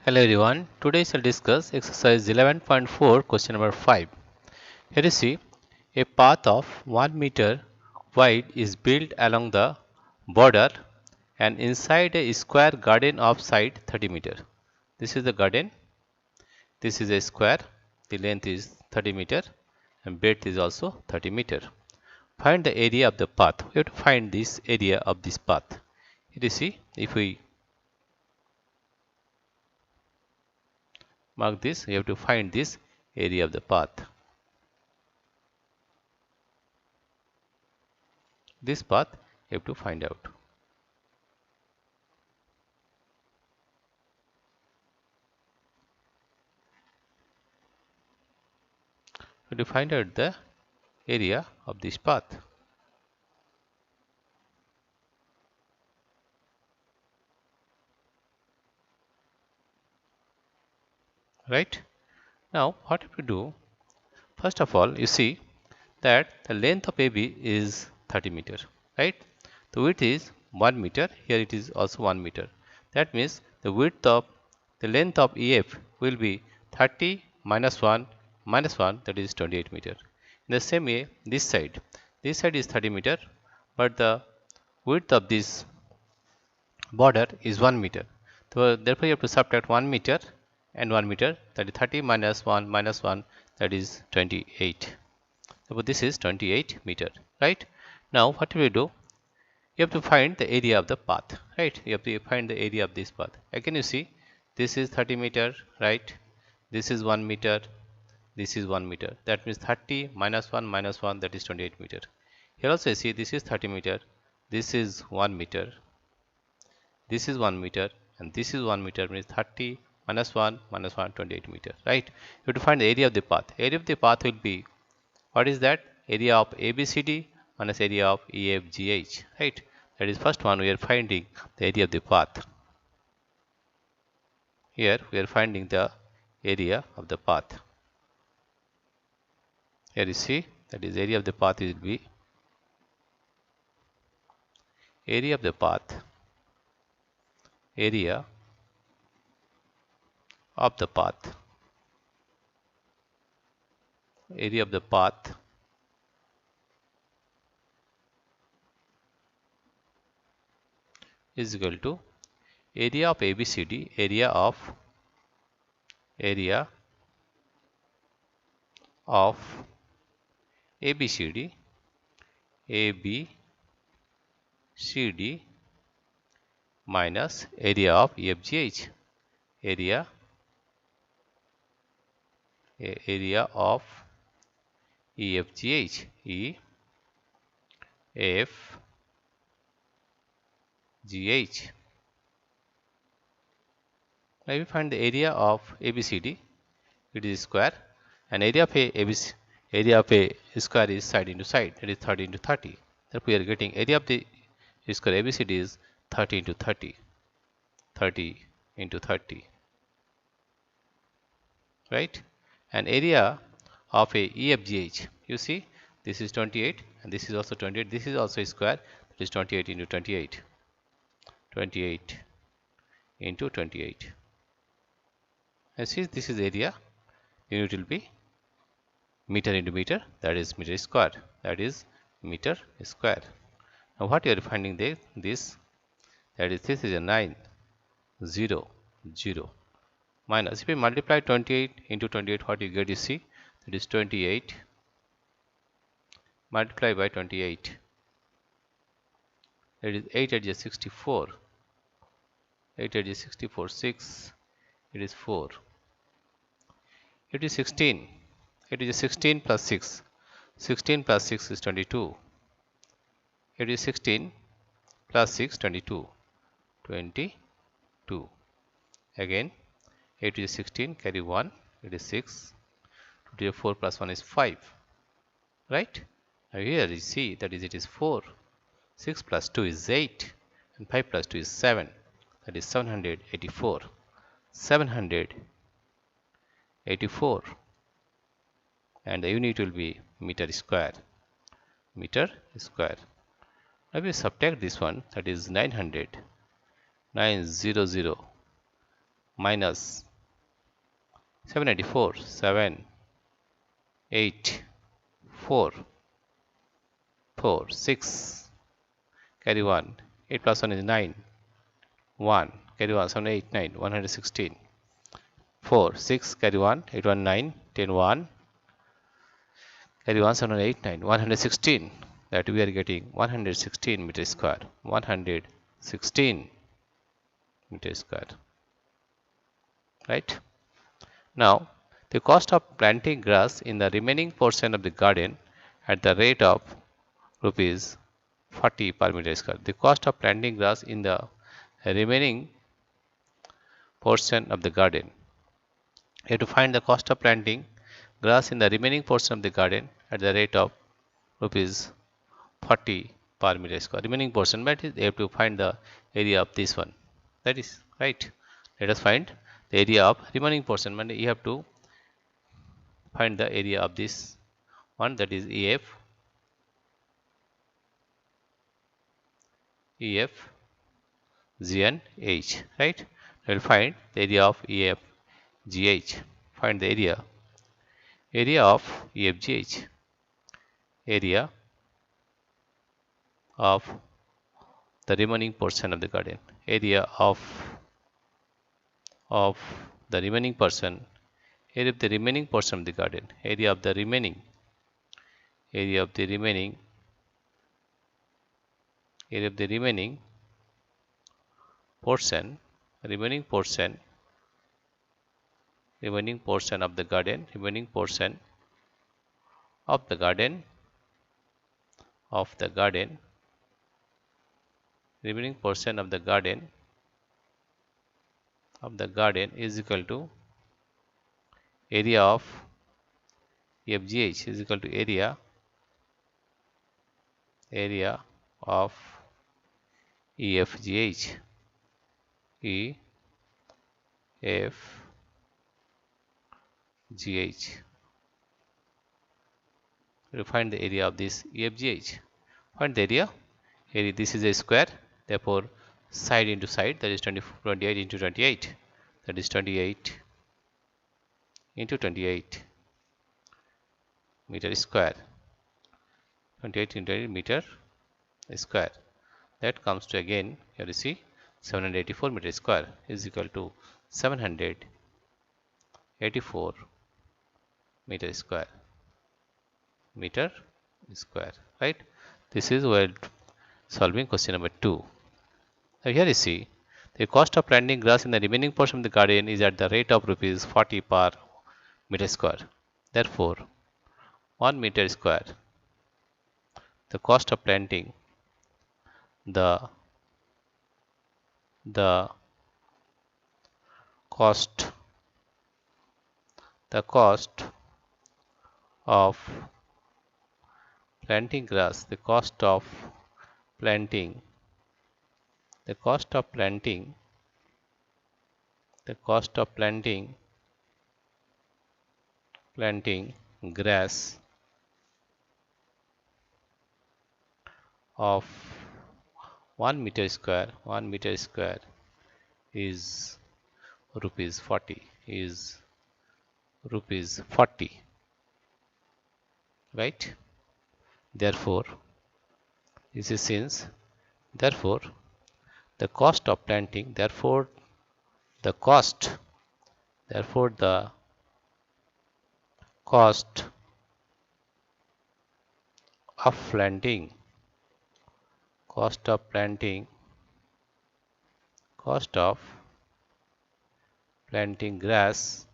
Hello everyone, today I shall discuss exercise 11.4 question number 5. Here you see a path of 1 meter wide is built along the border and inside a square garden of side 30 meter. This is the garden, this is a square, the length is 30 meter and breadth is also 30 meter. Find the area of the path. We have to find this area of this path. Here you see, if we mark this, we have to find this area of the path. This path you have to find out. You have to find out the area of this path. Right? Now what have to do? First of all, you see that the length of AB is 30 meter. Right? The width is 1 meter. Here it is also 1 meter. That means the length of EF will be 30 minus 1 that is 28 meter. In the same way, this side is 30 meter, but the width of this border is 1 meter. So therefore you have to subtract 1 meter and 1 meter, that is 30 minus 1 that is 28. So this is 28 meter, right? Now what will we do? You have to find the area of the path, right? You have to find the area of this path. Again you see this is 30 meter, right? This is 1 meter, this is 1 meter. That means 30 minus 1 that is 28 meter. Here also you see this is 30 meter, this is 1 meter, this is 1 meter and this is 1 meter, means 30 minus 1 28 meter, right? You have to find the area of the path. Area of the path will be, what is that? Area of ABCD minus area of EFGH, right? That is first one, we are finding the area of the path. Here we are finding the area of the path. Here you see that is area of the path will be area of the path, area of the path, area of the path is equal to area of ABCD, area of ABCD minus area of EFGH, area of EFGH, EFGH. Now we find the area of ABCD, it is square, and area of a square is side into side, that is 30 into 30. Therefore we are getting area of the square ABCD is 30 into 30, 30 into 30, right? And area of a EFGH, you see this is 28 and this is also 28, this is also a square, that is 28 into 28, 28 into 28. And since this is area, unit will be meter into meter, that is meter square, that is meter square. Now what you are finding there, this is a 9 0 0 minus, if we multiply 28 into 28, what you get, you see that is 28 multiplied by 28, that is 8 at 64, 8 at 64, 6, it is 4, it is 16, it is 16 plus 6, 16 plus 6 is 22, it is 16 plus 6, 22, 22. Again 8 is 16, carry 1, it is 6, 4 plus 1 is 5, right? Now here you see that is it is 4, 6 plus 2 is 8 and 5 plus 2 is 7, that is 784, 784, and the unit will be meter square, meter square. Now we subtract this one, that is 900, 900 minus 784, 7, 8, 4, 4, 6, carry 1, 8 plus 1 is 9, 1, carry 1, 7, 8, 9, 116, 4, 6, carry 1, 8, 1, 9, 10, 1, carry 1, 7, 8, 9, 116, that we are getting 116 meter square, 116 meter square, right? Now, the cost of planting grass in the remaining portion of the garden at the rate of rupees 40 per meter square. The cost of planting grass in the remaining portion of the garden. You have to find the cost of planting grass in the remaining portion of the garden at the rate of rupees 40 per meter square. Remaining portion, but you have to find the area of this one. That is right. Let us find the area of remaining portion. And you have to find the area of this one, that is EF, G and H, right? We will find the area of EF, GH. Find the area of EFGH, area of the remaining portion of the garden, area of the remaining portion, area of the remaining portion of the garden, area of the remaining area of the remaining area of the remaining portion, remaining portion of the garden, remaining portion of the garden, remaining portion of the garden is equal to area of FGH is equal to area of EFGH, EFGH. We find the area of this EFGH. Find the area. This is a square, therefore side into side, that is 28 into 28, that is 28 into 28 meter square, 28 into 28 meter square. That comes to, again here you see, 784 meter square is equal to 784 meter square, right? This is where solving question number 2. Now here you see, the cost of planting grass in the remaining portion of the garden is at the rate of rupees 40 per meter square. Therefore, 1 meter square, the cost of planting the cost of planting grass, the cost of planting grass of 1 meter square is rupees 40, right? Therefore, this is since, therefore the cost of planting, the cost of planting grass,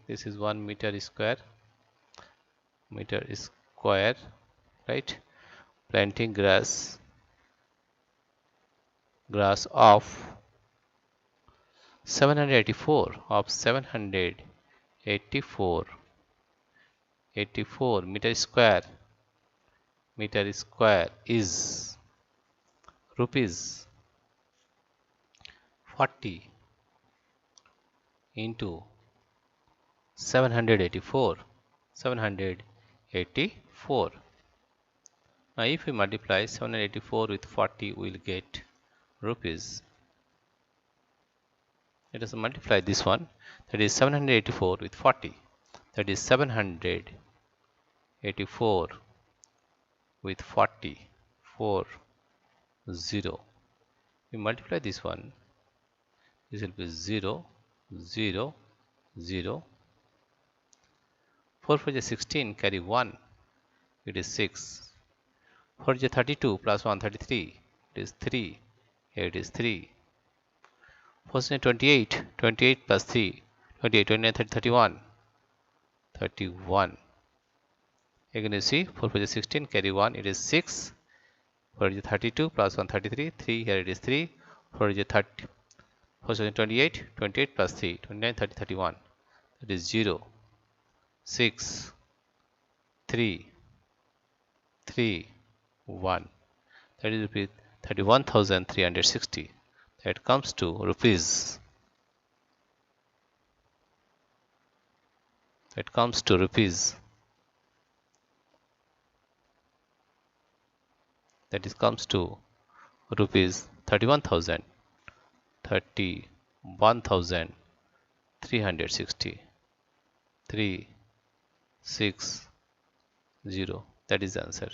this is 1 meter square, right? Planting grass of 784 meter square is rupees 40 into 784. Now if we multiply 784 with 40, we will get rupees Let us multiply this one, that is 784 with 40, that is 784 with 40, 4, 0. We multiply this one, this will be 0, 0, 0. 4 for the 16, carry 1, it is 6. 4 is 32 plus 1, 33, it is 3, here it is 3. 4 is 28, 28 plus 3, 28, 29, 30, 31, 31. Again you see 4 for the 16, carry 1, it is 6. 4 is 32 plus 1, 33, 3, here it is 3. 4 is 30, 4 is 28, 28 plus 3, 29, 30, 31, that is 0, 6, 3, 3, 1. That is rupees 31,360. That comes to rupees. That comes to rupees. That is comes to rupees 31,360. 3, 6, 0. That is the answer.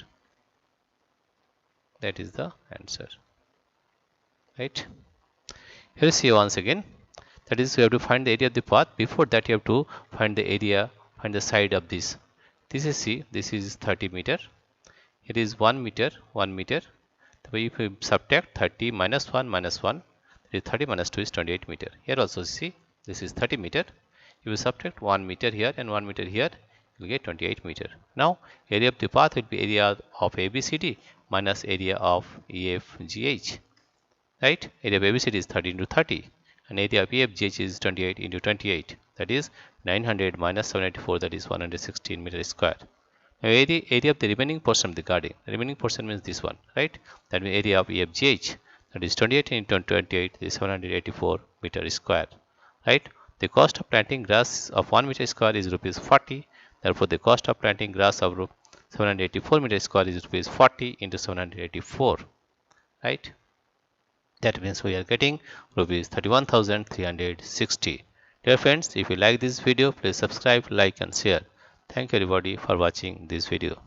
That is the answer. Right? Here you see once again. That is, you have to find the area of the path. Before that, you have to find the area, find the side of this. This is C. This is 30 meter. It is 1 meter, 1 meter. So if you subtract 30 minus 1 minus 1, that is 30 minus 2 is 28 meter. Here also see, this is 30 meter. If you subtract 1 meter here and 1 meter here, you will get 28 meter. Now, area of the path will be area of ABCD minus area of EFGH. Right? Area of ABCD is 30 into 30 and area of EFGH is 28 into 28. That is 900 minus 784, that is 116 meter square. Now, area of the remaining portion of the garden. The remaining portion means this one, right? That means area of EFGH, that is 28 into 28 is 784 meter square, right? The cost of planting grass of 1 meter square is rupees 40. Therefore, the cost of planting grass of 784 meter square is rupees 40 into 784, right? That means we are getting rupees 31,360. Dear friends, if you like this video, please subscribe, like and share. Thank you everybody for watching this video.